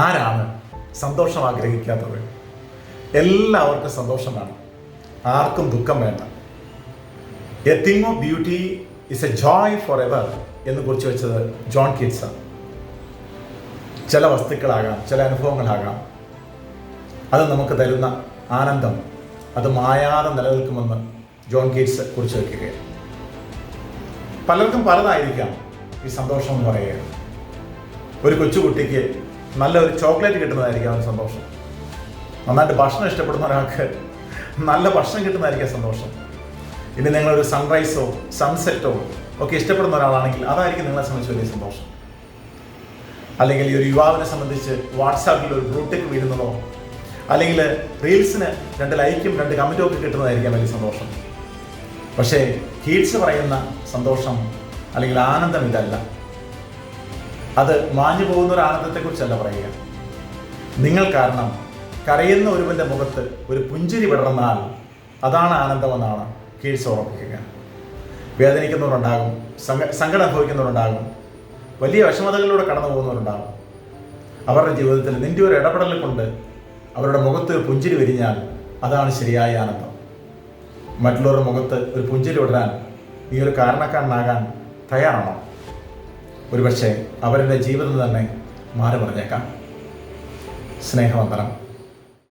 ആരാണ് സന്തോഷം ആഗ്രഹിക്കാത്തത്? എല്ലാവർക്കും സന്തോഷം വേണം, ആർക്കും ദുഃഖം വേണ്ട. A thing of beauty is A Joy for ever എന്ന് കുറിച്ച് വെച്ചത് ജോൺ കീറ്റ്സാണ്. ചില വസ്തുക്കളാകാം, ചില അനുഭവങ്ങളാകാം, അത് നമുക്ക് തരുന്ന ആനന്ദം അത് മായാതെ നിലനിൽക്കുമെന്ന് ജോൺ കീറ്റ്സ് കുറിച്ച് വയ്ക്കുകയാണ്. പലർക്കും പലതായിരിക്കാം ഈ സന്തോഷം എന്ന് പറയുക. ഒരു കൊച്ചുകുട്ടിക്ക് നല്ലൊരു ചോക്ലേറ്റ് കിട്ടുന്നതായിരിക്കാം അവന് സന്തോഷം. നന്നായിട്ട് ഭക്ഷണം ഇഷ്ടപ്പെടുന്ന ഒരാൾക്ക് നല്ല ഭക്ഷണം കിട്ടുന്നതായിരിക്കാം സന്തോഷം. ഇനി നിങ്ങളൊരു സൺറൈസോ സൺസെറ്റോ ഒക്കെ ഇഷ്ടപ്പെടുന്ന ഒരാളാണെങ്കിൽ അതായിരിക്കും നിങ്ങളെ സംബന്ധിച്ച് വലിയ സന്തോഷം. അല്ലെങ്കിൽ ഈ ഒരു യുവാവിനെ സംബന്ധിച്ച് വാട്സാപ്പിൽ ഒരു ബ്ലൂടിക്ക് വീഴുന്നതോ അല്ലെങ്കിൽ റീൽസിന് 2 ലൈക്കും 2 കമൻറ്റും ഒക്കെ കിട്ടുന്നതായിരിക്കാം വലിയ സന്തോഷം. പക്ഷേ കീറ്റ്സ് പറയുന്ന സന്തോഷം അല്ലെങ്കിൽ ആനന്ദം ഇതല്ല. അത് മാഞ്ഞു പോകുന്ന ഒരു ആനന്ദത്തെക്കുറിച്ചല്ല പറയുക. നിങ്ങൾ കാരണം കരയുന്ന ഒരുവൻ്റെ മുഖത്ത് ഒരു പുഞ്ചിരി വിടർന്നാൽ അതാണ് ആനന്ദമെന്നാണ് കീറ്റ്സ് ഓർമ്മിപ്പിക്കുക. വേദനിക്കുന്നവരുണ്ടാകും, സങ്കടം അനുഭവിക്കുന്നവരുണ്ടാകും, വലിയ വിഷമതകളിലൂടെ കടന്നു പോകുന്നവരുണ്ടാകും. അവരുടെ ജീവിതത്തിൽ നിന്റെ ഒരു ഇടപെടൽ കൊണ്ട് അവരുടെ മുഖത്ത് ഒരു പുഞ്ചിരി വിരിഞ്ഞാൽ അതാണ് ശരിയായ ആനന്ദം. മറ്റുള്ളവരുടെ മുഖത്ത് ഒരു പുഞ്ചിരി വിടരാൻ നീ ഒരു കാരണക്കാരനാകാൻ തയ്യാറാണോ? ഒരുപക്ഷെ അവരുടെ ജീവിതം തന്നെ മാറി പറഞ്ഞേക്കാം. സ്നേഹവന്ദനം.